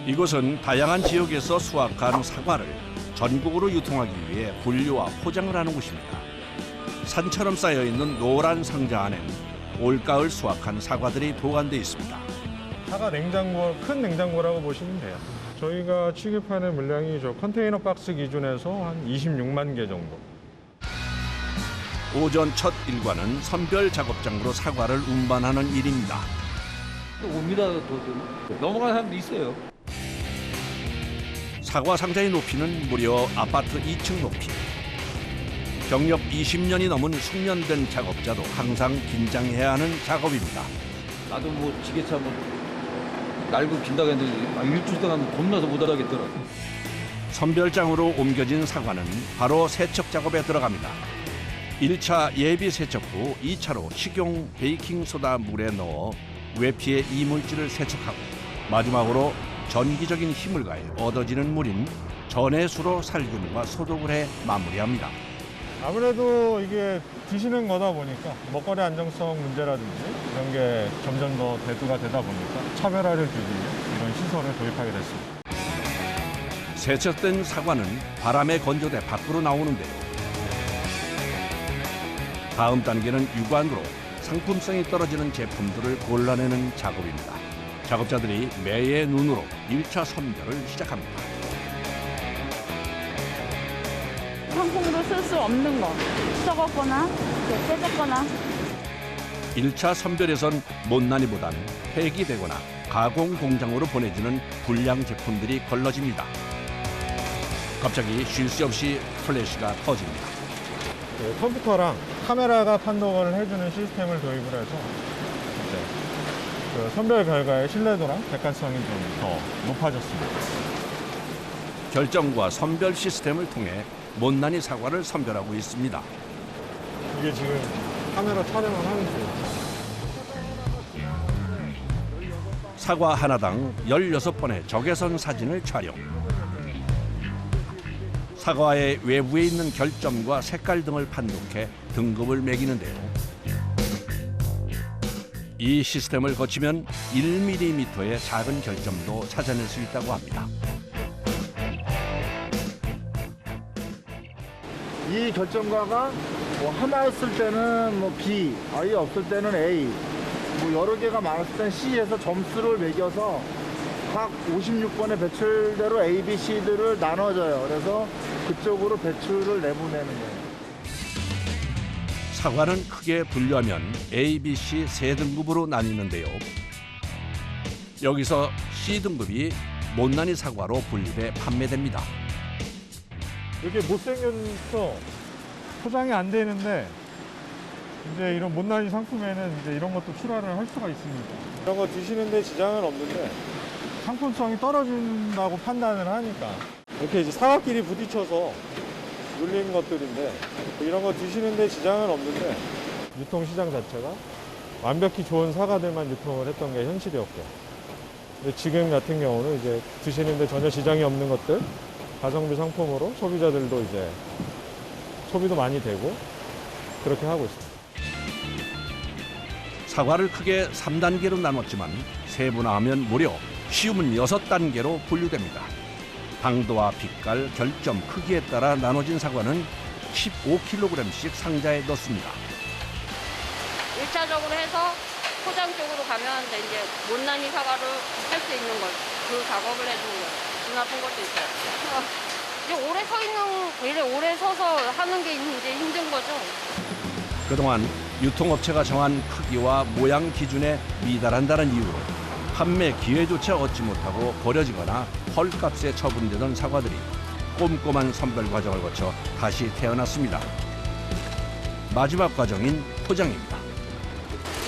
이곳은 다양한 지역에서 수확한 사과를 전국으로 유통하기 위해 분류와 포장을 하는 곳입니다. 산처럼 쌓여있는 노란 상자 안엔 올가을 수확한 사과들이 보관돼 있습니다. 사과 냉장고, 큰 냉장고라고 보시면 돼요. 저희가 취급하는 물량이 저 컨테이너 박스 기준에서 한 26만 개 정도. 오전 첫 일과는 선별 작업장으로 사과를 운반하는 일입니다. 옵니다. 넘어가는 사람도 있어요. 사과 상자의 높이는 무려 아파트 2층 높이. 경력 20년이 넘은 숙련된 작업자도 항상 긴장해야 하는 작업입니다. 나도 뭐 지게차 뭐 날고 긴다고 했는데 일주일 동안 겁나서 못 알아겠더라고. 선별장으로 옮겨진 사과는 바로 세척 작업에 들어갑니다. 1차 예비 세척 후 2차로 식용 베이킹소다 물에 넣어 외피의 이물질을 세척하고 마지막으로 전기적인 힘을 가해 얻어지는 물인 전해수로 살균과 소독을 해 마무리합니다. 아무래도 이게 드시는 거다 보니까 먹거리 안정성 문제라든지 이런 게 점점 더 대두가 되다 보니까 차별화를 두기 위해 이런 시설을 도입하게 됐습니다. 세척된 사과는 바람에 건조돼 밖으로 나오는데요. 다음 단계는 유관으로 상품성이 떨어지는 제품들을 골라내는 작업입니다. 작업자들이 매의 눈으로 1차 선별을 시작합니다. 상품으로 쓸 수 없는 거, 썩었거나 깨졌거나. 1차 선별에선 못난이보다는 폐기되거나 가공 공장으로 보내지는 불량 제품들이 걸러집니다. 갑자기 쉴 새 없이 플래시가 터집니다. 컴퓨터랑 카메라가 판독을 해주는 시스템을 도입을 해서 이제 그 선별 결과의 신뢰도랑 객관성이 좀 더 높아졌습니다. 결정과 선별 시스템을 통해 못난이 사과를 선별하고 있습니다. 이게 지금 카메라 촬영을 하는 중이에요. 사과 하나당 16번의 적외선 사진을 촬영. 사과의 외부에 있는 결점과 색깔 등을 판독해 등급을 매기는데요. 이 시스템을 거치면 1mm의 작은 결점도 찾아낼 수 있다고 합니다. 이 결정과가 뭐 하나였을 때는 뭐 B, 아예 없을 때는 A, 뭐 여러 개가 많았을 때는 C에서 점수를 매겨서 각 56번의 배출대로 A, B, C들을 나눠줘요. 그래서 그쪽으로 배출을 내보내는 거예요. 사과는 크게 분류하면 A, B, C 세 등급으로 나뉘는데요. 여기서 C등급이 못난이 사과로 분류돼 판매됩니다. 이렇게 못생겨서 포장이 안 되는데 이제 이런 못난이 상품에는 이제 이런 것도 출하를 할 수가 있습니다. 이런 거 드시는데 지장은 없는데 상품성이 떨어진다고 판단을 하니까 이렇게 이제 사과끼리 부딪혀서 눌린 것들인데 이런 거 드시는데 지장은 없는데 유통시장 자체가 완벽히 좋은 사과들만 유통을 했던 게 현실이었고 근데 지금 같은 경우는 이제 드시는데 전혀 지장이 없는 것들 가성비 상품으로 소비자들도 이제 소비도 많이 되고 그렇게 하고 있습니다. 사과를 크게 3단계로 나눴지만 세분화하면 무려 쉬운 6단계로 분류됩니다. 당도와 빛깔, 결점, 크기에 따라 나눠진 사과는 15kg씩 상자에 넣습니다. 1차적으로 해서 포장 쪽으로 가면 이제 못난이 사과를 할 수 있는 걸, 그 작업을 해주는 거예요. 눈 아픈 것도 있어요. 이제 오래 서 있는, 이제 오래 서서 하는 게 이제 힘든 거죠. 그동안 유통업체가 정한 크기와 모양 기준에 미달한다는 이유로 판매 기회조차 얻지 못하고 버려지거나 헐값에 처분되던 사과들이 꼼꼼한 선별 과정을 거쳐 다시 태어났습니다. 마지막 과정인 포장입니다.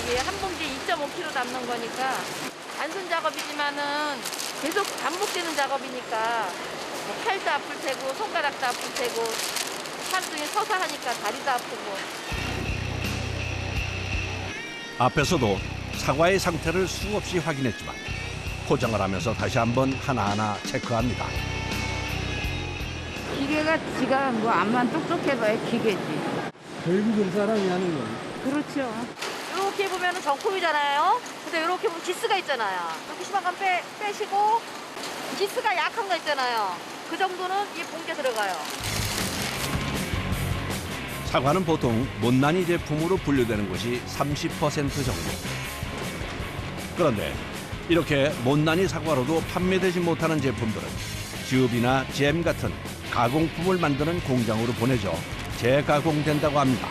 이게 한 봉지에 2.5kg 담는 거니까 단순 작업이지만은 계속 반복되는 작업이니까 뭐 팔도 아플 테고 손가락도 아플 테고 하루 종일 서서 하니까 다리도 아프고. 앞에서도 사과의 상태를 수없이 확인했지만 포장을 하면서 다시 한번 하나하나 체크합니다. 기계가 지가 뭐 암만 똑똑해봐야 기계지. 결국은 사람이 하는 거. 그렇죠. 이렇게 보면 정품이잖아요. 근데 이렇게 보면 기스가 있잖아요. 이렇게 심한 건 빼시고 기스가 약한 거 있잖아요. 그 정도는 이 봉지에 들어가요. 사과는 보통 못난이 제품으로 분류되는 것이 30% 정도. 그런데 이렇게 못난이 사과로도 판매되지 못하는 제품들은 즙이나 잼 같은 가공품을 만드는 공장으로 보내져 재가공된다고 합니다.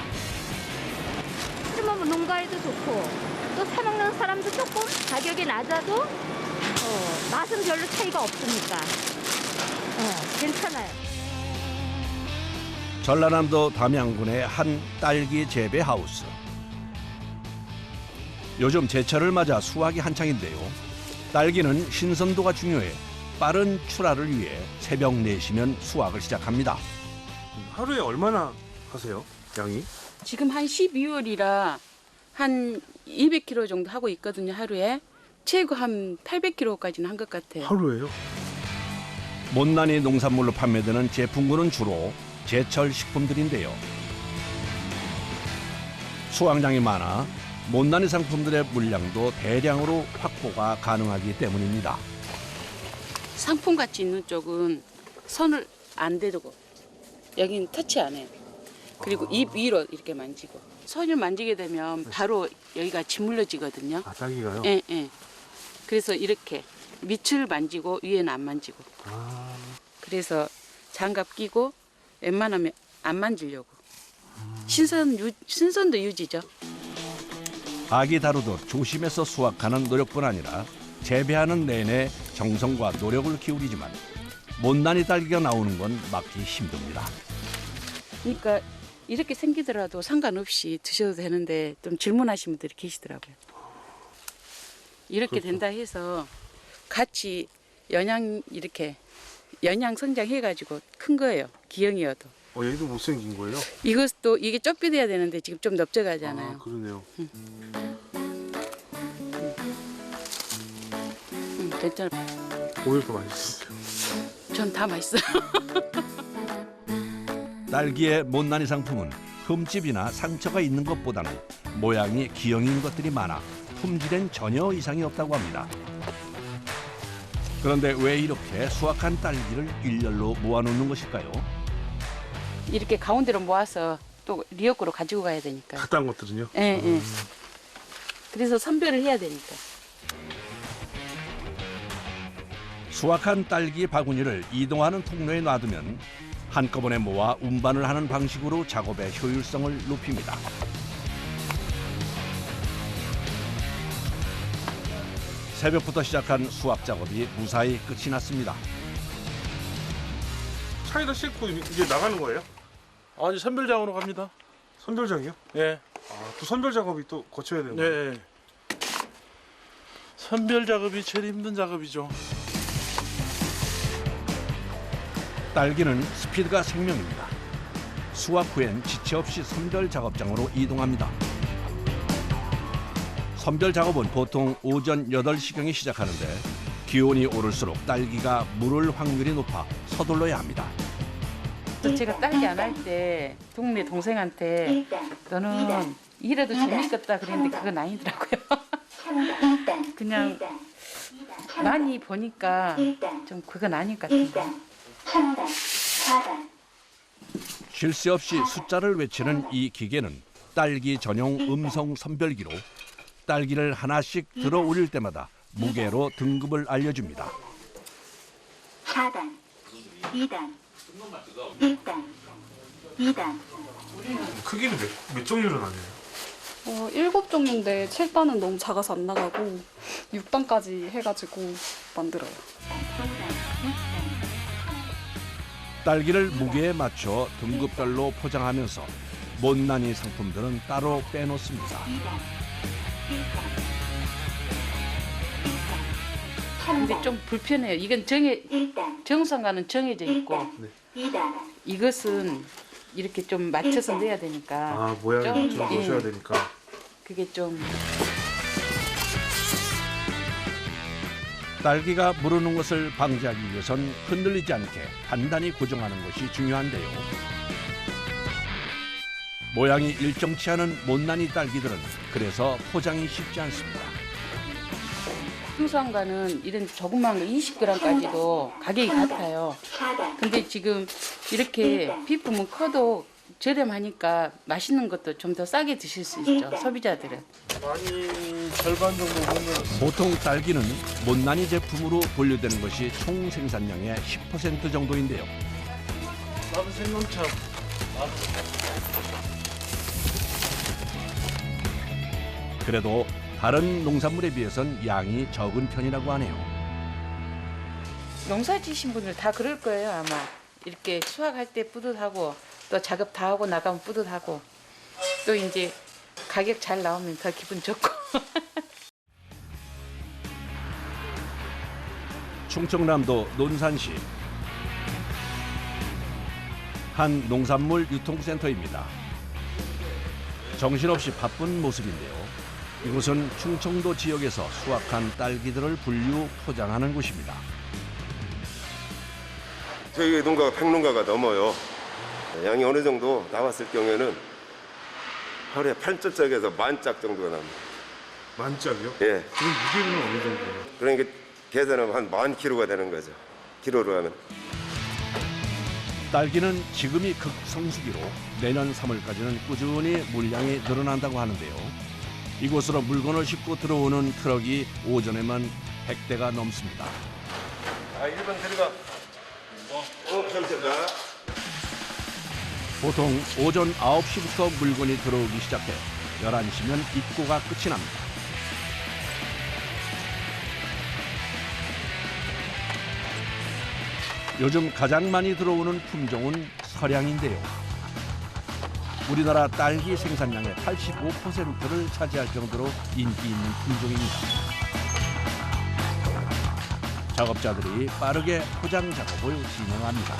심으면 농가에도 좋고 또 사 먹는 사람도 조금 가격이 낮아도 맛은 별로 차이가 없으니까 괜찮아요. 전라남도 담양군의 한 딸기 재배 하우스. 요즘 제철을 맞아 수확이 한창인데요. 딸기는 신선도가 중요해 빠른 출하를 위해 새벽 4시면 수확을 시작합니다. 하루에 얼마나 하세요? 양이? 지금 한 12월이라 한 200kg 정도 하고 있거든요, 하루에. 최고 한 800kg까지는 한 것 같아요. 하루에요? 못난이 농산물로 판매되는 제품군은 주로 제철 식품들인데요. 수확량이 많아 못난이 상품들의 물량도 대량으로 확보가 가능하기 때문입니다. 상품같이 있는 쪽은 손을 안 대고 여기는 터치 안 해요. 그리고 입 위로 이렇게 만지고 손을 만지게 되면 바로 여기가 짓물러지거든요. 아, 딸기가요? 예, 예. 그래서 이렇게 밑을 만지고 위에는 안 만지고. 그래서 장갑 끼고 웬만하면 안 만지려고. 신선도 유지죠. 아기 다루듯 조심해서 수확하는 노력뿐 아니라 재배하는 내내 정성과 노력을 기울이지만 못난이 딸기가 나오는 건 막기 힘듭니다. 그러니까 이렇게 생기더라도 상관없이 드셔도 되는데 좀 질문하시는 분들이 계시더라고요. 이렇게 된다 해서 같이 이렇게 연양 성장해가지고 큰 거예요. 기형이어도. 얘도 못생긴 거예요? 이것도 이게 쩍비돼야 되는데 지금 좀 넓적하잖아요. 아, 그러네요. 괜찮아. 오늘도 맛있어요. 전 다 맛있어요. 딸기의 못난이 상품은 흠집이나 상처가 있는 것보다는 모양이 기형인 것들이 많아 품질엔 전혀 이상이 없다고 합니다. 그런데 왜 이렇게 수확한 딸기를 일렬로 모아놓는 것일까요? 이렇게 가운데로 모아서 또 리어코로 가지고 가야 되니까. 갖다 한 것들은요? 예, 예. 그래서 선별을 해야 되니까. 수확한 딸기 바구니를 이동하는 통로에 놔두면 한꺼번에 모아 운반을 하는 방식으로 작업의 효율성을 높입니다. 새벽부터 시작한 수확 작업이 무사히 끝이 났습니다. 차에다 싣고 이제 나가는 거예요? 아니 선별장으로 갑니다. 선별장이요? 예. 또 선별 작업이 또 거쳐야 되는 거예요? 네. 선별 작업이 제일 힘든 작업이죠. 딸기는 스피드가 생명입니다. 수확 후엔 지체 없이 선별 작업장으로 이동합니다. 선별 작업은 보통 오전 8시경에 시작하는데 기온이 오를수록 딸기가 무를 확률이 높아 서둘러야 합니다. 제가 딸기 안 할 때 동네 동생한테 너는 이래도 재밌겠다 그랬는데 그건 아니더라고요. 그냥 많이 보니까 좀 그건 아닌 것 같아요. 쉴 새 없이 숫자를 외치는 이 기계는 딸기 전용 음성 선별기로 딸기를 하나씩 들어 올릴 때마다 무게로 등급을 알려줍니다. 4단, 2단, 1단, 2단. 크기는 몇 종류로 나뉘어요? 7종류인데 7단은 너무 작아서 안 나가고 6단까지 해가지고 만들어요. 딸기를 무게에 맞춰 등급별로 포장하면서 못난이 상품들은 따로 빼놓습니다. 근데 좀 불편해요. 이건 정성과는 정해져 있고 이것은 이렇게 좀 맞춰서 내야 되니까 모양을 좀 예. 놓으셔야 되니까. 그게 좀 딸기가 무르는 것을 방지하기 위해선 흔들리지 않게 단단히 고정하는 것이 중요한데요. 모양이 일정치 않은 못난이 딸기들은 그래서 포장이 쉽지 않습니다. 평소한가는 이런 조그만 거 20g까지도 가격이 같아요. 근데 지금 이렇게 비품은 커도 저렴하니까 맛있는 것도 좀 더 싸게 드실 수 있죠, 소비자들은. 많이 절반 정도 먹는. 보통 딸기는 못난이 제품으로 분류되는 것이 총 생산량의 10% 정도인데요. 나도 생명차. 그래도 다른 농산물에 비해선 양이 적은 편이라고 하네요. 농사 지신 분들 다 그럴 거예요, 아마. 이렇게 수확할 때 뿌듯하고 또 작업 다 하고 나가면 뿌듯하고 또 이제 가격 잘 나오면 더 기분 좋고. 충청남도 논산시 한 농산물 유통센터입니다. 정신없이 바쁜 모습인데요. 이곳은 충청도 지역에서 수확한 딸기들을 분류 포장하는 곳입니다. 저희 농가가 100농가가 넘어요. 양이 어느 정도 나왔을 경우에는 하루에 8짝에서 10,000짝 정도가 납니다. 10,000짝이요? 예. 지금 무게는 어느 정도예요? 그러니까 계산하면 한 10,000kg가 되는 거죠. 키로로 하면. 딸기는 지금이 극성수기로 내년 3월까지는 꾸준히 물량이 늘어난다고 하는데요. 이곳으로 물건을 싣고 들어오는 트럭이 오전에만 100대가 넘습니다. 1번 들어가. 잠시만. 보통 오전 9시부터 물건이 들어오기 시작해 11시면 입고가 끝이 납니다. 요즘 가장 많이 들어오는 품종은 서량인데요. 우리나라 딸기 생산량의 85%를 차지할 정도로 인기 있는 품종입니다. 작업자들이 빠르게 포장 작업을 진행합니다.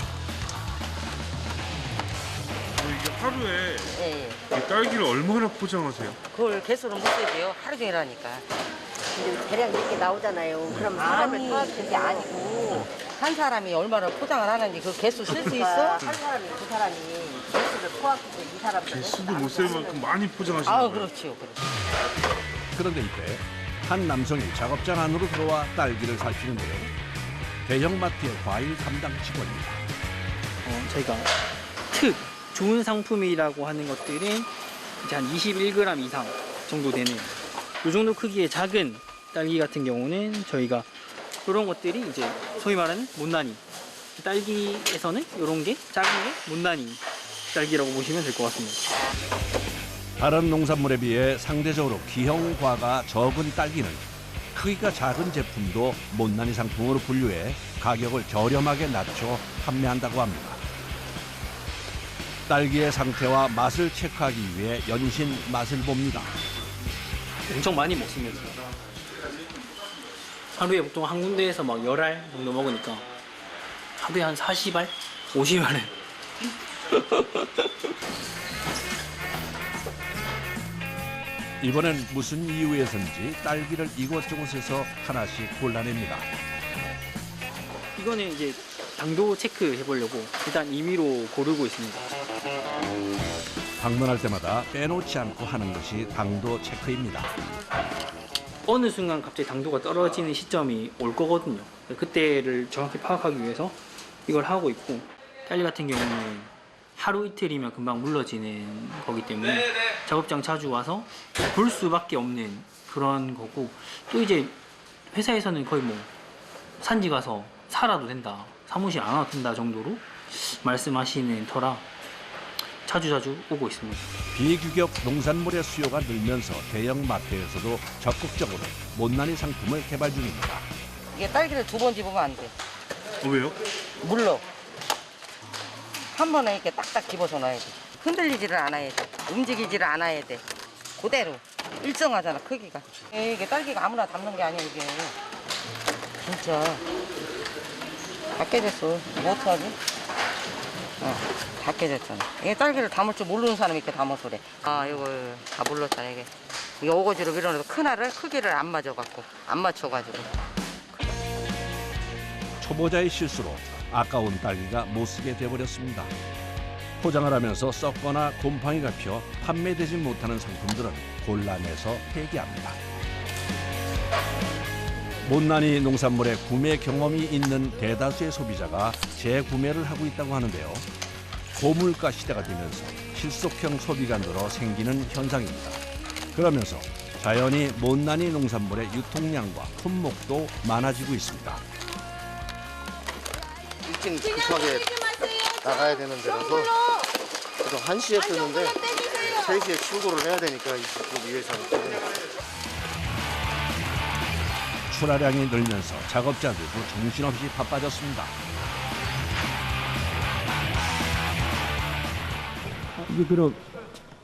이게 하루에 네. 이 딸기를 얼마나 포장하세요? 그걸 개수를 못 세죠. 하루 종일 하니까. 근데 대량 이렇게 나오잖아요. 그럼 사람을 도와주는 게 아니고 한 사람이 얼마나 포장을 하는지 그 개수 쓸 수 있어? 한 사람이 두 사람이 개수를 포함해서 이 사람들 개수도 못 셀 만큼 많이 포장하시는 아, 거예요? 그렇지요. 그렇죠. 그런데 이때 한 남성이 작업장 안으로 들어와 딸기를 살피는데요. 대형마트의 과일 담당 직원입니다. 저희가 특 좋은 상품이라고 하는 것들은 이제 한 21g 이상 정도 되는 이 정도 크기의 작은 딸기 같은 경우는 저희가 이런 것들이 이제 소위 말하는 못난이 딸기에서는 이런 게 작은 게 못난이 딸기라고 보시면 될 것 같습니다. 다른 농산물에 비해 상대적으로 기형과가 적은 딸기는 크기가 작은 제품도 못난이 상품으로 분류해 가격을 저렴하게 낮춰 판매한다고 합니다. 딸기의 상태와 맛을 체크하기 위해 연신 맛을 봅니다. 엄청 많이 먹습니다. 하루에 보통 한 군데에서 막 10알 정도 먹으니까 하루에 한 40알? 50알을 이번엔 무슨 이유에선지 딸기를 이곳저곳에서 하나씩 골라냅니다. 이거는 이제 당도 체크 해보려고 일단 임의로 고르고 있습니다. 방문할 때마다 빼놓지 않고 하는 것이 당도 체크입니다. 어느 순간 갑자기 당도가 떨어지는 시점이 올 거거든요. 그때를 정확히 파악하기 위해서 이걸 하고 있고, 딸기 같은 경우는 하루 이틀이면 금방 물러지는 거기 때문에 작업장 자주 와서 볼 수밖에 없는 그런 거고, 또 이제 회사에서는 거의 뭐 산지 가서 살아도 된다, 사무실 안 와도 된다 정도로 말씀하시는 터라 자주 오고 있습니다. 비규격 농산물의 수요가 늘면서 대형 마트에서도 적극적으로 못난이 상품을 개발 중입니다. 이게 딸기를 두 번 집으면 안 돼. 왜요? 물러. 한 번에 이렇게 딱딱 집어서 놔야 돼. 흔들리지를 않아야 돼. 움직이지를 않아야 돼. 그대로. 일정하잖아, 크기가. 이게 딸기가 아무나 담는 게 아니야, 이게. 진짜. 다 깨졌어. 뭐 어떡하지? 다 깨졌잖아. 이게 딸기를 담을 줄 모르는 사람이 이렇게 담아서 그래. 아, 이거 다 물렀잖아, 이게. 이게 오거지로 밀어넣어서 큰 알을 크기를 안 맞아갖고. 안 맞춰가지고. 초보자의 실수로 아까운 딸기가 못쓰게 돼버렸습니다. 포장을 하면서 썩거나 곰팡이가 펴 판매되지 못하는 상품들은 곤란해서 폐기합니다. 못난이 농산물의 구매 경험이 있는 대다수의 소비자가 재구매를 하고 있다고 하는데요. 고물가 시대가 되면서 실속형 소비가 늘어 생기는 현상입니다. 그러면서 자연히 못난이 농산물의 유통량과 품목도 많아지고 있습니다. 일찍 급하게 나가야 되는 데라서 보통 1시에 뜨는데 3시에 출고를 해야 되니까 이쪽 위해서는 출하량이 늘면서 작업자들도 정신없이 바빠졌습니다. 이게 그럼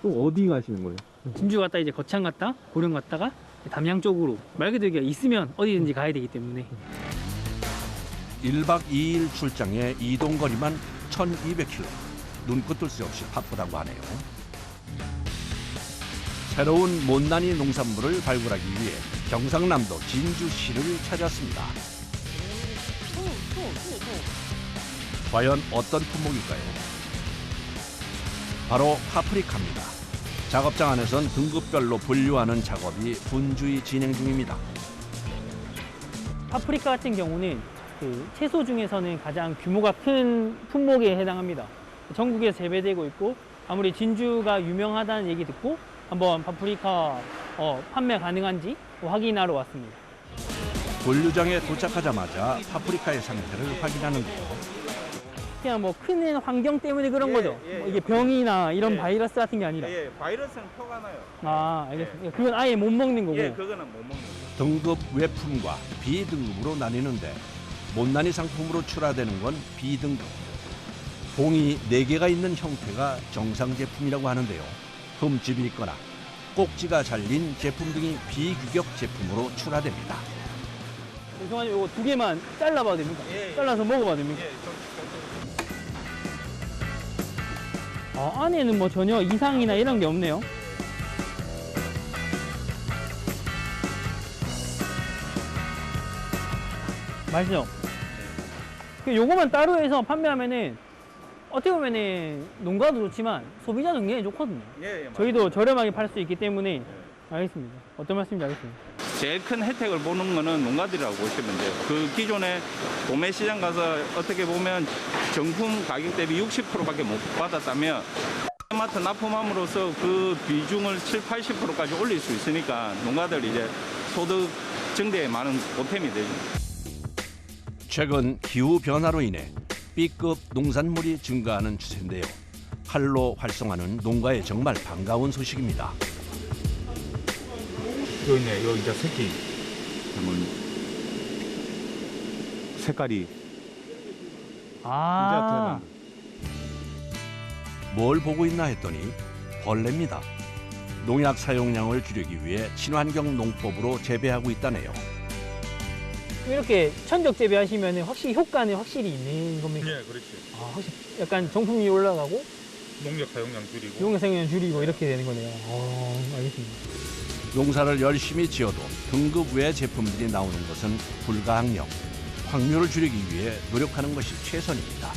또 어디 가시는 거예요? 진주 갔다 이제 거창 갔다 고령 갔다가 담양 쪽으로 말 그대로 있으면 어디든지 가야 되기 때문에 1박 2일 출장에 이동 거리만 1200km. 눈코 뜰 새 없이 바쁘다고 하네요. 새로운 못난이 농산물을 발굴하기 위해 경상남도 진주시를 찾았습니다. 과연 어떤 품목일까요? 바로 파프리카입니다. 작업장 안에선 등급별로 분류하는 작업이 분주히 진행 중입니다. 파프리카 같은 경우는 그 채소 중에서는 가장 규모가 큰 품목에 해당합니다. 전국에 재배되고 있고 아무리 진주가 유명하다는 얘기 듣고 한번 파프리카 판매 가능한지 확인하러 왔습니다. 분류장에 도착하자마자 파프리카의 상태를 확인하는데요. 그냥 뭐 큰 환경 때문에 그런 거죠? 뭐 이게 병이나 이런 바이러스 같은 게 아니라? 바이러스는 표가 나요. 아, 알겠습니다. 그건 아예 못 먹는 거고? 그거는 못 먹는 거죠. 등급 외품과 B등급으로 나뉘는데 못난이 상품으로 출하되는 건 B등급. 봉이 4개가 있는 형태가 정상 제품이라고 하는데요. 흠집이 있거나 꼭지가 잘린 제품 등이 비규격 제품으로 출하됩니다. 죄송하지만 이거 2개만 잘라봐도 됩니까? 잘라서 먹어봐도 됩니까? 안에는 뭐 전혀 이상이나 이런 게 없네요. 맛있죠? 요거만 따로 해서 판매하면은 어떻게 보면은 농가도 좋지만 소비자도 굉장히 좋거든요. 저희도 저렴하게 팔 수 있기 때문에 알겠습니다. 어떤 말씀인지 알겠습니다. 제일 큰 혜택을 보는 거는 농가들이라고 보시면 돼요. 그 기존에 도매 시장 가서 어떻게 보면 정품 가격 대비 60%밖에 못 받았다면 마트 납품함으로써 그 비중을 7, 80%까지 올릴 수 있으니까 농가들 이제 소득 증대에 많은 보탬이 되죠. 최근 기후 변화로 인해 B급 농산물이 증가하는 추세인데요. 활로 활성화는 농가에 정말 반가운 소식입니다. 여기 있네. 여기 이제 새끼. 색깔이. 아. 뭘 보고 있나 했더니 벌레입니다. 농약 사용량을 줄이기 위해 친환경 농법으로 재배하고 있다네요. 이렇게 천적 재배하시면 확실히 효과는 확실히 있는 겁니까? 네, 그렇지. 아, 확실히 약간 정품이 올라가고 농약 사용량 줄이고. 농약 사용량 줄이고 이렇게 되는 거네요. 알겠습니다. 농사를 열심히 지어도 등급 외 제품들이 나오는 것은 불가항력. 확률을 줄이기 위해 노력하는 것이 최선입니다.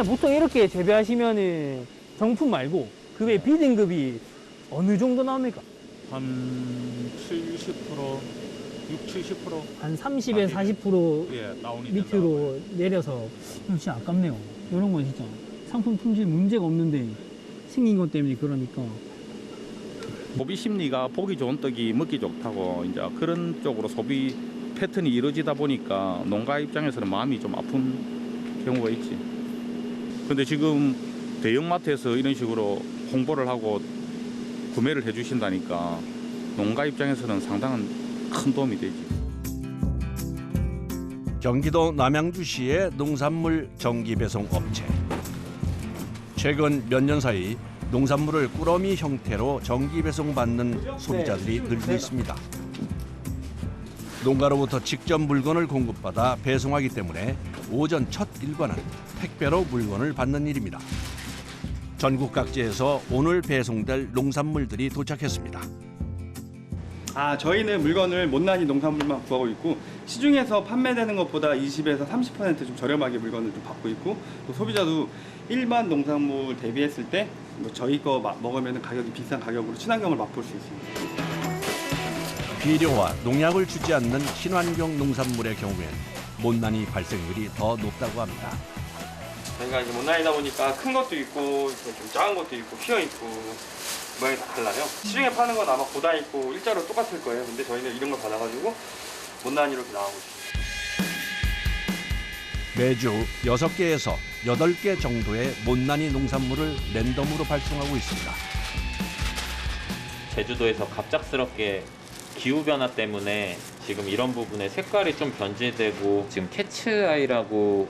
보통 이렇게 재배하시면은 정품 말고 그 외 B등급이 어느 정도 나옵니까? 한 70%, 60, 70%. 한 30에서 40% 밑으로 내려서 진짜 아깝네요. 이런 건 진짜 상품 품질 문제가 없는데 생긴 것 때문에 그러니까. 소비 심리가 보기 좋은 떡이 먹기 좋다고 이제 그런 쪽으로 소비 패턴이 이루어지다 보니까 농가 입장에서는 마음이 좀 아픈 경우가 있지. 근데 지금 대형마트에서 이런 식으로 홍보를 하고 구매를 해주신다니까 농가 입장에서는 상당한 큰 도움이 되지. 경기도 남양주시의 농산물 정기 배송 업체. 최근 몇 년 사이 농산물을 꾸러미 형태로 정기 배송받는 소비자들이 늘고 있습니다. 농가로부터 직접 물건을 공급받아 배송하기 때문에 오전 첫 일과는 택배로 물건을 받는 일입니다. 전국 각지에서 오늘 배송될 농산물들이 도착했습니다. 저희는 물건을 못난이 농산물만 구하고 있고 시중에서 판매되는 것보다 20에서 30% 좀 저렴하게 물건을 좀 받고 있고 또 소비자도 일반 농산물 대비했을 때 뭐 저희 거 먹으면 가격이 비싼 가격으로 친환경을 맛볼 수 있습니다. 비료와 농약을 주지 않는 친환경 농산물의 경우엔 못난이 발생률이 더 높다고 합니다. 저희가 이제 못난이다 보니까 큰 것도 있고 좀 작은 것도 있고 휘어 있고 모양이 다 달라요. 시중에 파는 건 아마 고단 있고 일자로 똑같을 거예요. 근데 저희는 이런 걸 받아가지고 못난이로 이렇게 나가고 있습니다. 매주 6개에서 8개 정도의 못난이 농산물을 랜덤으로 발송하고 있습니다. 제주도에서 갑작스럽게 기후변화 때문에 지금 이런 부분에 색깔이 좀 변질되고 지금 캐츠아이라고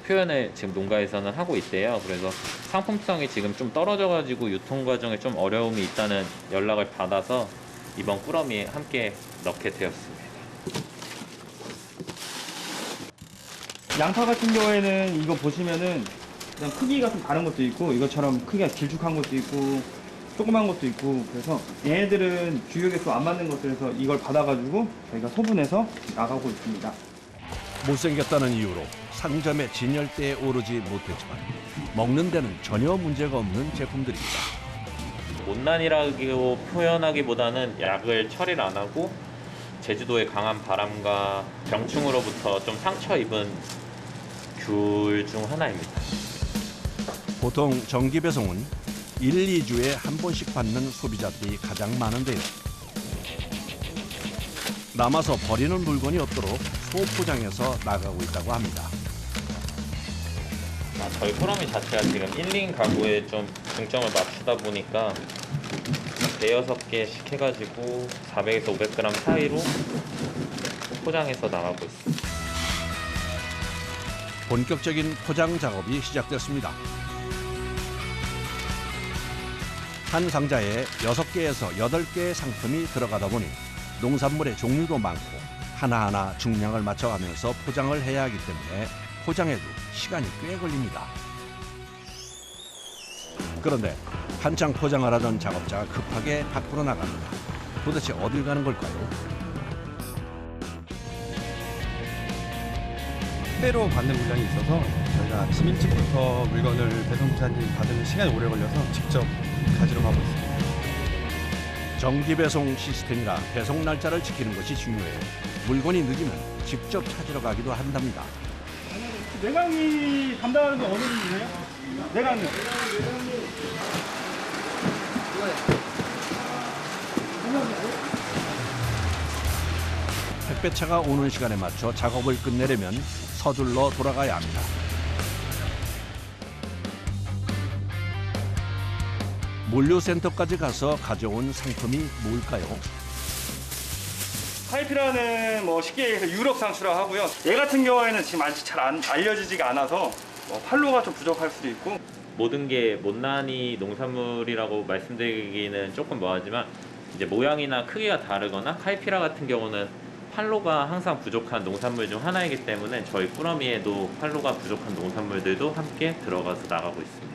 표현을 지금 농가에서는 하고 있대요. 그래서 상품성이 지금 좀 떨어져가지고 유통 과정에 좀 어려움이 있다는 연락을 받아서 이번 꾸러미에 함께 넣게 되었습니다. 양파 같은 경우에는 이거 보시면은 그냥 크기가 좀 다른 것도 있고 이것처럼 크기가 길쭉한 것도 있고 조그만 것도 있고 그래서 얘네들은 규격에 또 안 맞는 것들에서 이걸 받아가지고 저희가 소분해서 나가고 있습니다. 못생겼다는 이유로 상점의 진열대에 오르지 못했지만 먹는 데는 전혀 문제가 없는 제품들입니다. 못난이라고 표현하기보다는 약을 처리를 안 하고 제주도의 강한 바람과 병충으로부터 좀 상처 입은 귤 중 하나입니다. 보통 정기 배송은 1, 2주에 한 번씩 받는 소비자들이 가장 많은데요. 남아서 버리는 물건이 없도록 소포장해서 나가고 있다고 합니다. 저희 꾸러미 자체가 지금 1인 가구에 좀 중점을 맞추다 보니까 대여섯 개씩 해가지고 400에서 500g 사이로 포장해서 나가고 있습니다. 본격적인 포장 작업이 시작됐습니다. 한 상자에 6개에서 8개의 상품이 들어가다 보니 농산물의 종류도 많고 하나하나 중량을 맞춰가면서 포장을 해야 하기 때문에 포장에도 시간이 꽤 걸립니다. 그런데 한창 포장을 하던 작업자가 급하게 밖으로 나갑니다. 도대체 어딜 가는 걸까요? 택배로 받는 물량이 있어서 저희가 아침 일찍부터 물건을 배송사님 받으면 시간이 오래 걸려서 직접 가지러 가고 있습니다. 정기 배송 시스템이라 배송 날짜를 지키는 것이 중요해요. 물건이 늦으면 직접 찾으러 가기도 한답니다. 내강이 담당하는 게 어느 분이세요? 내강이. 택배차가 오는 시간에 맞춰 작업을 끝내려면 서둘러 돌아가야 합니다. 물류센터까지 가서 가져온 상품이 뭘까요? 하이피라는 뭐 쉽게 얘기해서 유럽 상추라고 하고요. 얘 같은 경우에는 지금 아직 잘 알려지지가 않아서 판로가 좀 부족할 수도 있고 모든 게 못난이 농산물이라고 말씀드리기는 조금 뭐하지만 이제 모양이나 크기가 다르거나 카이피라 같은 경우는 판로가 항상 부족한 농산물 중 하나이기 때문에 저희 꾸러미에도 판로가 부족한 농산물들도 함께 들어가서 나가고 있습니다.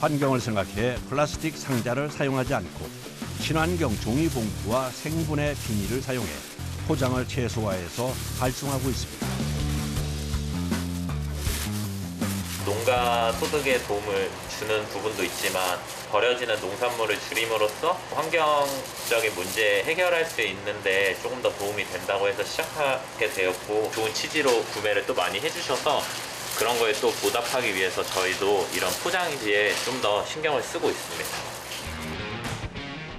환경을 생각해 플라스틱 상자를 사용하지 않고 친환경 종이 봉투와 생분해 비닐을 사용해 포장을 최소화해서 발송하고 있습니다. 농가 소득에 도움을 주는 부분도 있지만 버려지는 농산물을 줄임으로써 환경적인 문제 해결할 수 있는데 조금 더 도움이 된다고 해서 시작하게 되었고 좋은 취지로 구매를 또 많이 해주셔서 그런 거에 또 보답하기 위해서 저희도 이런 포장지에 좀 더 신경을 쓰고 있습니다.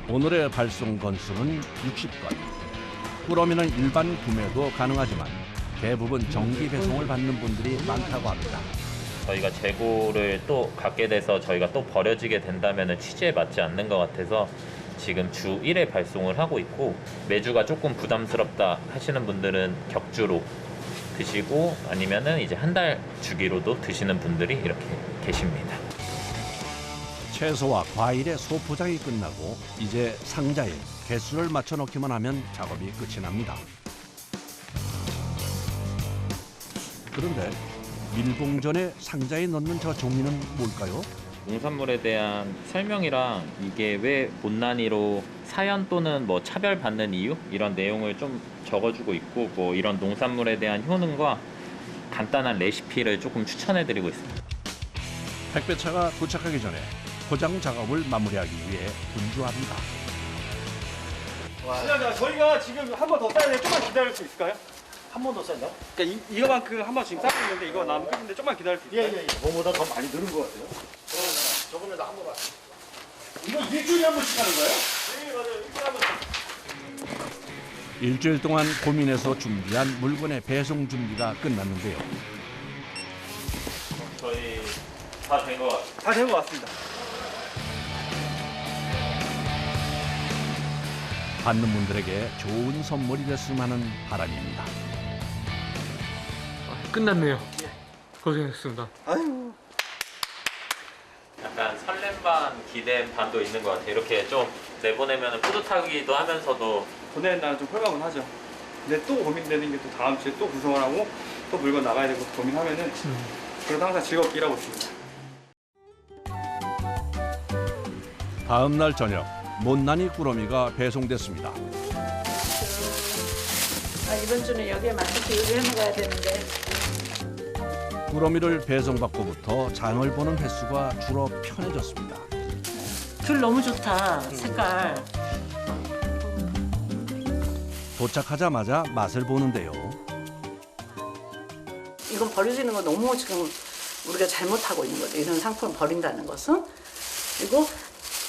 오늘의 발송 건수는 60건. 꾸러미는 일반 구매도 가능하지만 대부분 정기 배송을 받는 분들이 많다고 합니다. 저희가 재고를 또 갖게 돼서 저희가 또 버려지게 된다면 취지에 맞지 않는 것 같아서 지금 주 1회 발송을 하고 있고 매주가 조금 부담스럽다 하시는 분들은 격주로 드시고 아니면은 이제 한 달 주기로도 드시는 분들이 이렇게 계십니다. 채소와 과일의 소포장이 끝나고 이제 상자에 개수를 맞춰 넣기만 하면 작업이 끝이 납니다. 그런데 밀봉전에 상자에 넣는 저 종이는 뭘까요? 농산물에 대한 설명이랑 이게 왜 못난이로 사연 또는 뭐 차별받는 이유 이런 내용을 좀 적어주고 있고 뭐 이런 농산물에 대한 효능과 간단한 레시피를 조금 추천해드리고 있습니다. 택배차가 도착하기 전에 포장 작업을 마무리하기 위해 분주합니다. 자, 저희가 지금 한 번 더 싸야 돼. 조금만 기다릴 수 있을까요? 한 번 더 싼다? 그러니까 이거만큼 한 번 지금 싸고 있는데 이거 남은 끝인데 조금만 기다릴 수 있을까요? 예. 뭐보다 더 많이 늘은 것 같아요. 저번에도 한 번 왔어. 이거 일주일에 한 번씩 하는 거예요? 네, 맞아요. 일주일에 한 번씩. 일주일 동안 고민해서 준비한 물건의 배송 준비가 끝났는데요. 저희 다 된 것 같아요. 다 된 것 같습니다. 받는 분들에게 좋은 선물이 됐으면 하는 바람입니다. 끝났네요. 고생했습니다. 아유. 약간 설렘 반 기대 반도 있는 것 같아요. 이렇게 좀 내보내면 뿌듯하기도 하면서도 보내는 날은 좀 홀가분 하죠. 근데 또 고민되는 게 또 다음 주에 또 구성을 하고 또 물건 나가야 되고 고민하면은 그래도 항상 즐겁게 일하고 있습니다. 다음 날 저녁 못난이 꾸러미가 배송됐습니다. 이번 주는 여기에 맞춰서 요리해 먹어야 되는데. 꾸러미를 배송받고부터 장을 보는 횟수가 줄어 편해졌습니다. 귤 너무 좋다. 색깔. 도착하자마자 맛을 보는데요. 이건 버려지는 거 너무 지금 우리가 잘못하고 있는 거죠. 이런 상품을 버린다는 것은. 그리고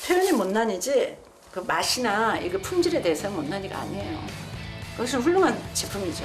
표현이 못난이지 그 맛이나 이게 품질에 대해서는 못난이가 아니에요. 그것은 훌륭한 제품이죠.